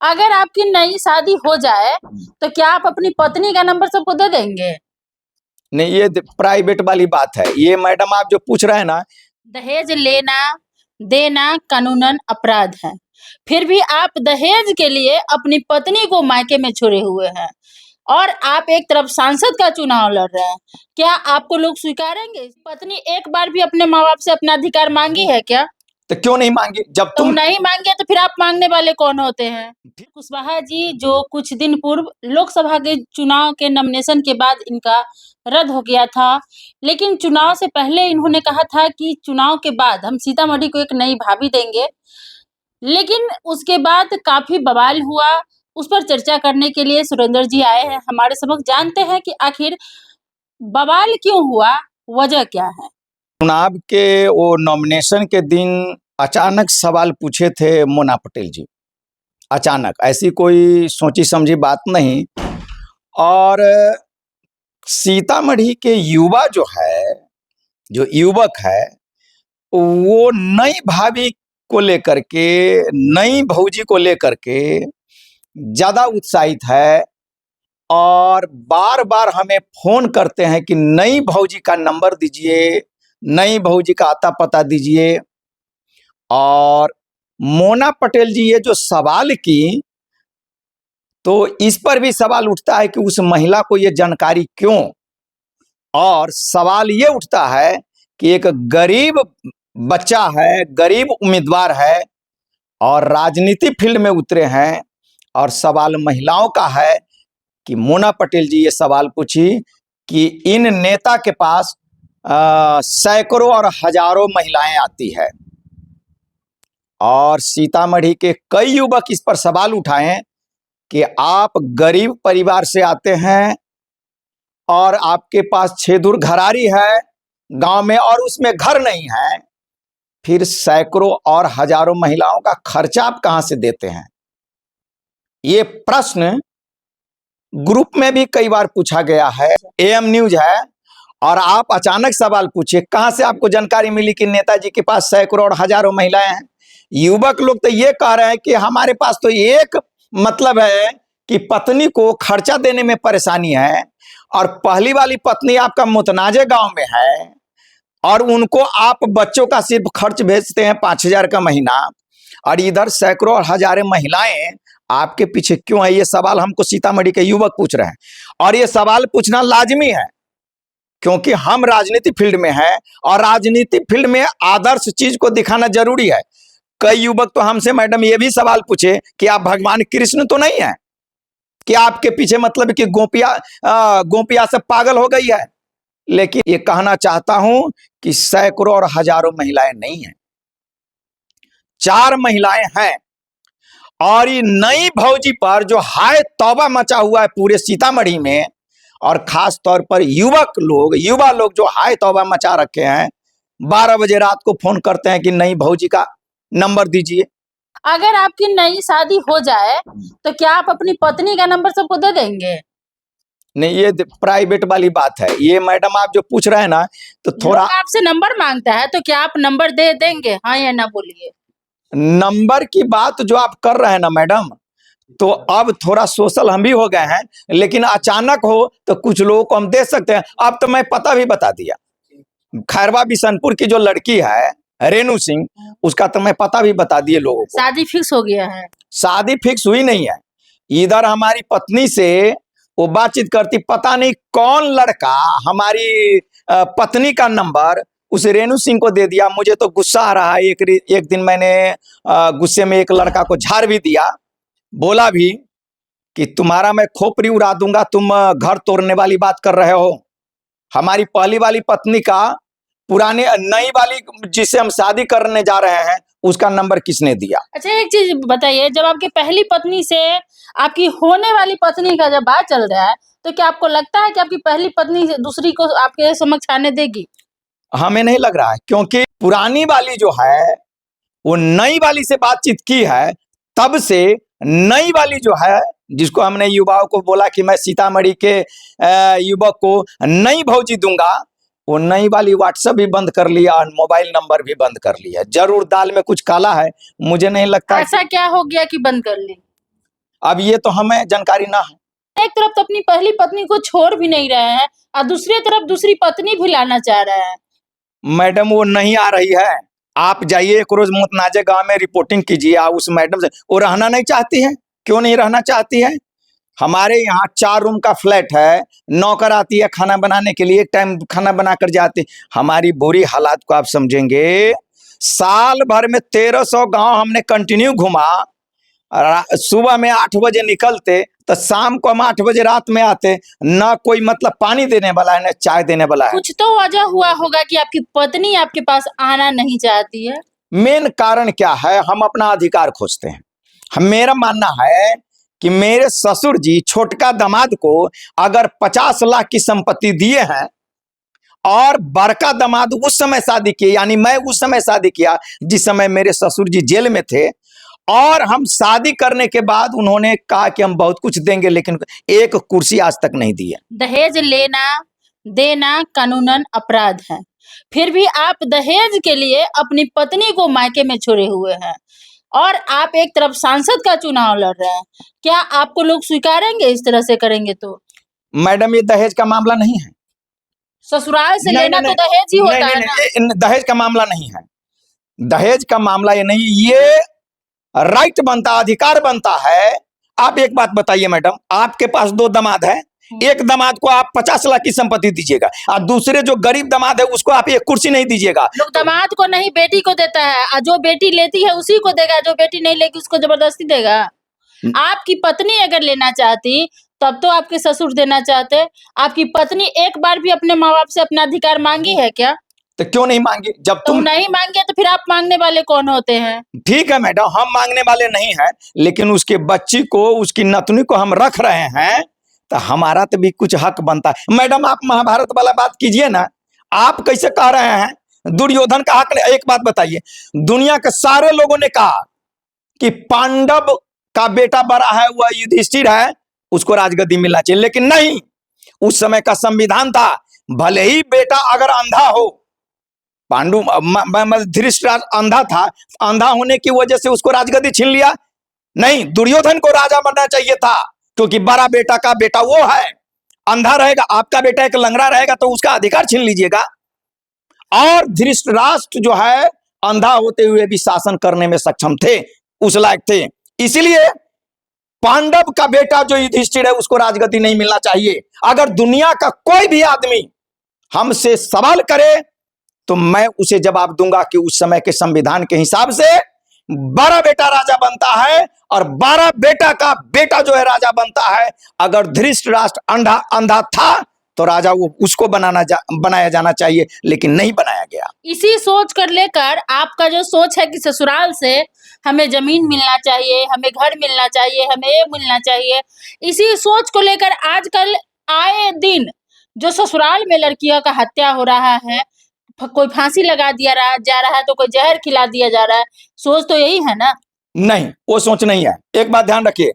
अगर आपकी नई शादी हो जाए तो क्या आप अपनी पत्नी का नंबर सबको दे देंगे? नहीं, ये प्राइवेट वाली बात है। ये मैडम आप जो पूछ रहे हैं ना, दहेज लेना देना कानूनन अपराध है, फिर भी आप दहेज के लिए अपनी पत्नी को मायके में छोड़े हुए हैं और आप एक तरफ सांसद का चुनाव लड़ रहे हैं। क्या आपको लोग स्वीकारेंगे? पत्नी एक बार भी अपने माँ बाप से अपना अधिकार मांगी है क्या? तो क्यों नहीं मांगी? जब तो तुम नहीं मांगे तो फिर आप मांगने वाले कौन होते हैं? कुशवाहा जी जो कुछ दिन पूर्व लोकसभा के चुनाव के नॉमिनेशन के बाद इनका रद्द हो गया था, लेकिन चुनाव से पहले इन्होंने कहा था कि चुनाव के बाद हम सीतामढ़ी को एक नई भाभी देंगे। लेकिन उसके बाद काफी बवाल हुआ, उस पर चर्चा करने के लिए सुरेंद्र जी आए हैं हमारे समक्ष। जानते हैं कि आखिर बवाल क्यों हुआ, वजह क्या है? चुनाव के वो नॉमिनेशन के दिन अचानक सवाल पूछे थे मोना पटेल जी। अचानक, ऐसी कोई सोची समझी बात नहीं। और सीतामढ़ी के युवा जो है, जो युवक है, वो नई भाभी को लेकर के, नई भौजी को लेकर के ज्यादा उत्साहित है और बार बार हमें फोन करते हैं कि नई भौजी का नंबर दीजिए, नई भौजी का आता पता दीजिए। और मोना पटेल जी ये जो सवाल की, तो इस पर भी सवाल उठता है कि उस महिला को ये जानकारी क्यों। और सवाल ये उठता है कि एक गरीब बच्चा है, गरीब उम्मीदवार है और राजनीति फील्ड में उतरे हैं, और सवाल महिलाओं का है कि मोना पटेल जी ये सवाल पूछी कि इन नेता के पास सैकड़ों और हजारों महिलाएं आती है। और सीतामढ़ी के कई युवक इस पर सवाल उठाए कि आप गरीब परिवार से आते हैं और आपके पास 6 दूर घरारी है गांव में और उसमें घर नहीं है, फिर सैकड़ों और हजारों महिलाओं का खर्चा आप कहां से देते हैं? ये प्रश्न ग्रुप में भी कई बार पूछा गया है, एएम न्यूज है। और आप अचानक सवाल पूछिए, कहां से आपको जानकारी मिली कि नेताजी के पास सैकड़ों और हजारों महिलाएं हैं? युवक लोग तो ये कह रहे हैं कि हमारे पास तो एक मतलब है कि पत्नी को खर्चा देने में परेशानी है, और पहली वाली पत्नी आपका मुतनाजे गांव में है और उनको आप बच्चों का सिर्फ खर्च भेजते हैं 5,000 का महीना, और इधर सैकड़ों और हजारों महिलाएं आपके पीछे क्यों है? ये सवाल हमको सीतामढ़ी के युवक पूछ रहे हैं। और ये सवाल पूछना लाजमी है क्योंकि हम राजनीति फील्ड में हैं और राजनीति फील्ड में आदर्श चीज को दिखाना जरूरी है। कई युवक तो हमसे मैडम ये भी सवाल पूछे कि आप भगवान कृष्ण तो नहीं है कि आपके पीछे मतलब कि गोपिया से पागल हो गई है। लेकिन ये कहना चाहता हूं कि सैकड़ों और हजारों महिलाएं नहीं हैं, 4 महिलाएं हैं। और ये नई भौजी पर जो हाय तौबा मचा हुआ है पूरे सीतामढ़ी में, और खास तौर पर युवा लोग जो हाय तौबा मचा रखे हैं, 12 बजे रात को फोन करते हैं कि नई भौजी का नंबर दीजिए। अगर आपकी नई शादी हो जाए तो क्या आप अपनी पत्नी का नंबर सबको दे देंगे? नहीं, ये प्राइवेट वाली बात है। ये मैडम आप जो पूछ रहे हैं ना, तो थोड़ा आपसे नंबर मांगता है तो क्या आप नंबर दे देंगे, हाँ या ना बोलिए? नंबर की बात जो आप कर रहे हैं ना मैडम, तो अब थोड़ा सोशल हम भी हो गए हैं, लेकिन अचानक हो तो कुछ लोगों को हम दे सकते हैं। अब तो मैं पता भी बता दिया, खैरवा बिशनपुर की जो लड़की है रेणु सिंह, उसका तो मैं पता भी बता दिए लोगों को। शादी फिक्स हो गया है? शादी फिक्स हुई नहीं है। इधर हमारी पत्नी से वो बातचीत करती, पता नहीं कौन लड़का हमारी पत्नी का नंबर उस रेणु सिंह को दे दिया। मुझे तो गुस्सा आ रहा है। एक दिन मैंने गुस्से में एक लड़का को झाड़ भी दिया, बोला भी कि तुम्हारा मैं खोपड़ी उड़ा दूंगा, तुम घर तोड़ने वाली बात कर रहे हो। हमारी पहली वाली पत्नी का पुराने नई वाली जिसे हम शादी करने जा रहे हैं उसका नंबर किसने दिया? अच्छा एक चीज बताइए, जब आपकी पहली पत्नी से आपकी होने वाली पत्नी का जब बात चल रहा है तो क्या आपको लगता है कि आपकी पहली पत्नी दूसरी को आपके समक्ष आने देगी? हमें नहीं लग रहा है, क्योंकि पुरानी वाली जो है वो नई वाली से बातचीत की है। तब से नई वाली जो है, जिसको हमने युवाओं को बोला कि मैं सीतामढ़ी के युवक को नई भौजी दूंगा, वो नई वाली व्हाट्सएप भी बंद कर लिया और मोबाइल नंबर भी बंद कर लिया। जरूर दाल में कुछ काला है, मुझे नहीं लगता। ऐसा क्या हो गया कि बंद कर ली? अब ये तो हमें जानकारी ना है। एक तरफ तो अपनी पहली पत्नी को छोड़ भी नहीं रहे हैं और दूसरी तरफ दूसरी पत्नी भी लाना चाह रहे हैं। मैडम वो नहीं आ रही है, आप जाइए एक रोज मुतनाजे गांव में रिपोर्टिंग कीजिए आप उस मैडम से। वो रहना नहीं चाहती है, क्यों नहीं रहना चाहती है? हमारे यहाँ 4 रूम का फ्लैट है, नौकर आती है खाना बनाने के लिए, एक टाइम खाना बनाकर जाती। हमारी बुरी हालात को आप समझेंगे, साल भर में 1300 गांव हमने कंटिन्यू घुमा। सुबह में 8 बजे निकलते तो शाम को हम 8 बजे रात में आते, ना कोई मतलब पानी देने वाला है ना चाय देने वाला है। कुछ तो वजह हुआ होगा कि आपकी पत्नी आपके पास आना नहीं चाहती है। मेन कारण क्या है? हम अपना अधिकार खोजते हैं। मेरा मानना है कि मेरे ससुर जी छोटका दामाद को अगर 50 लाख की संपत्ति दिए हैं और बड़का दामाद उस समय शादी किए, यानी मैं उस समय शादी किया जिस समय मेरे ससुर जी जेल में थे, और हम शादी करने के बाद उन्होंने कहा कि हम बहुत कुछ देंगे, लेकिन एक कुर्सी आज तक नहीं दी है। दहेज लेना देना कानूनन अपराध है, फिर भी आप दहेज के लिए अपनी पत्नी को मायके में छोड़े हुए हैं और आप एक तरफ सांसद का चुनाव लड़ रहे हैं। क्या आपको लोग स्वीकारेंगे इस तरह से करेंगे तो? मैडम ये दहेज का मामला नहीं है। ससुराल से नहीं, लेना नहीं, तो दहेज ही नहीं, होता नहीं, है ना। नहीं, दहेज का मामला नहीं है। दहेज का मामला ये नहीं, ये राइट बनता, अधिकार बनता है। आप एक बात बताइए मैडम, आपके पास 2 दामाद है, एक दामाद को आप 50 लाख की संपत्ति दीजिएगा और दूसरे जो गरीब दामाद है उसको आप एक कुर्सी नहीं दीजिएगा। लोग दामाद को नहीं बेटी को देता है और जो बेटी लेती है उसी को देगा, जो बेटी नहीं लेगी उसको जबरदस्ती देगा। आपकी पत्नी अगर लेना चाहती तब तो आपके ससुर देना चाहते। आपकी पत्नी एक बार भी अपने माँ बाप से अपना अधिकार मांगी है क्या? तो क्यों नहीं मांगी? जब तुम तुम नहीं मांगे तो फिर आप मांगने वाले कौन होते हैं? ठीक है मैडम, हम मांगने वाले नहीं हैं, लेकिन उसके बच्ची को, उसकी नतनी को हम रख रहे हैं तो हमारा तो भी कुछ हक बनता है। मैडम आप महाभारत वाला बात कीजिए ना, आप कैसे कह रहे हैं दुर्योधन का हक नहीं? एक बात बताइए, दुनिया के सारे लोगों ने कहा कि पांडव का बेटा बड़ा है, वह युधिष्ठिर है, उसको राजगद्दी मिलना चाहिए, लेकिन नहीं, उस समय का संविधान था भले ही बेटा अगर अंधा हो, पांडु धृतराष्ट्र अंधा था, अंधा होने की वजह से उसको राजगद्दी छीन लिया? नहीं, दुर्योधन को राजा बनना चाहिए था, क्योंकि बड़ा बेटा का बेटा वो है। अंधा रहेगा, आपका बेटा एक लंगड़ा रहेगा तो उसका अधिकार छीन लीजिएगा। और धृतराष्ट्र जो है अंधा होते हुए भी शासन करने में सक्षम थे, उस लायक थे, इसलिए पांडव का बेटा जो युधिष्ठिर है उसको राजगद्दी नहीं मिलना चाहिए। अगर दुनिया का कोई भी आदमी हमसे सवाल करे तो मैं उसे जवाब दूंगा कि उस समय के संविधान के हिसाब से 12 बेटा राजा बनता है और 12 बेटा का बेटा जो है राजा बनता है। अगर धृतराष्ट्र अंधा था तो राजा वो उसको बनाया जाना चाहिए, लेकिन नहीं बनाया गया। इसी सोच कर लेकर आपका जो सोच है कि ससुराल से हमें जमीन मिलना चाहिए, हमें घर मिलना चाहिए, हमें ये मिलना चाहिए, इसी सोच को लेकर आजकल आए दिन जो ससुराल में लड़कियों का हत्या हो रहा है, कोई फांसी लगा दिया जा रहा है तो कोई जहर खिला दिया जा रहा है। सोच तो यही है ना? नहीं, वो सोच नहीं है। एक बात ध्यान रखिए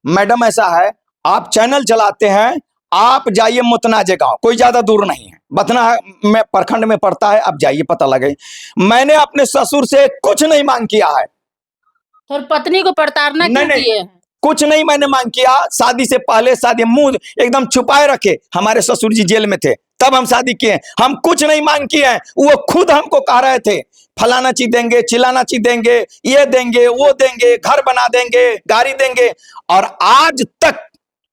मैडम, ऐसा है आप चैनल चलाते हैं, आप जाइए मुतनाजे गांव, कोई ज्यादा दूर नहीं है, बथना में प्रखंड में पड़ता है, आप जाइए पता लगे। मैंने अपने ससुर से कुछ नहीं मांग किया है। तो पत्नी को प्रताड़ना क्यों किए हैं? कुछ नहीं मैंने मांग किया। शादी से पहले शादी मुंह एकदम छुपाए रखे, हमारे ससुर जी जेल में थे तब हम शादी किए, हम कुछ नहीं मांग किए हैं। वो खुद हमको कह रहे थे फलाना चीज देंगे, चिलाना चीज देंगे, ये देंगे, वो देंगे, घर बना देंगे, गाड़ी देंगे, और आज तक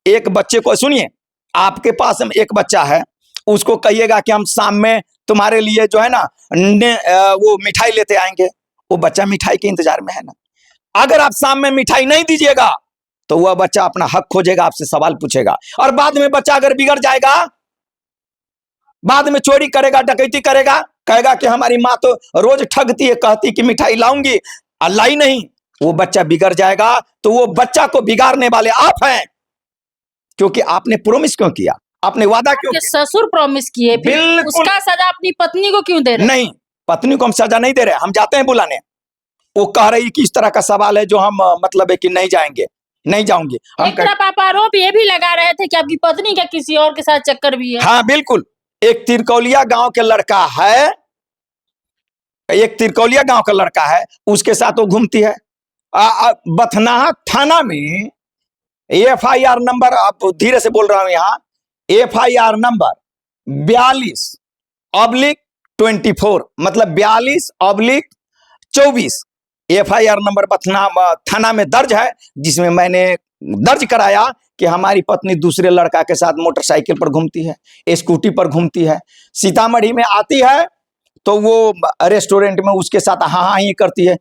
एक बच्चे को, सुनिए आपके पास एक बच्चा है, उसको कहिएगा कि हम शाम में तुम्हारे लिए जो है ना वो मिठाई लेते आएंगे, वो बच्चा मिठाई के इंतजार में है ना। अगर आप शाम में मिठाई नहीं दीजिएगा तो वह बच्चा अपना हक खोजेगा, आपसे सवाल पूछेगा, और बाद में बच्चा अगर बिगड़ जाएगा, बाद में चोरी करेगा, डकैती करेगा, कहेगा कि हमारी माँ तो रोज ठगती है, कहती कि मिठाई लाऊंगी, लाई नहीं, वो बच्चा बिगड़ जाएगा। तो वो बच्चा को बिगाड़ने वाले आप हैं, क्योंकि आपने प्रॉमिस क्यों किया, आपने वादा क्यों किया? ससुर प्रॉमिस किए, फिर उसका सजा अपनी पत्नी को क्यों दे रहे? नहीं, पत्नी को हम सजा नहीं दे रहे, हम जाते हैं बुलाने। वो कह रही कि इस तरह का सवाल है जो हम मतलब है कि नहीं जाएंगे, नहीं जाऊंगी। एक तरफ आप आरोप ये भी लगा रहे थे कि आपकी पत्नी का किसी और के साथ चक्कर भी है। हाँ बिल्कुल, एक तिरकौलिया गांव के लड़का है, एक तिरकौलिया गांव का लड़का है, उसके साथ वो घूमती है। बथनाहा थाना में FIR नंबर, आप धीरे से बोल रहा हूं यहां, FIR नंबर 42/24, मतलब 42/24 FIR नंबर थाना में दर्ज है, जिसमें मैंने दर्ज कराया कि हमारी पत्नी दूसरे लड़का के साथ मोटरसाइकिल पर घूमती है, स्कूटी पर घूमती है, सीतामढ़ी में आती है तो वो रेस्टोरेंट में उसके साथ हाँ हाँ ही करती है,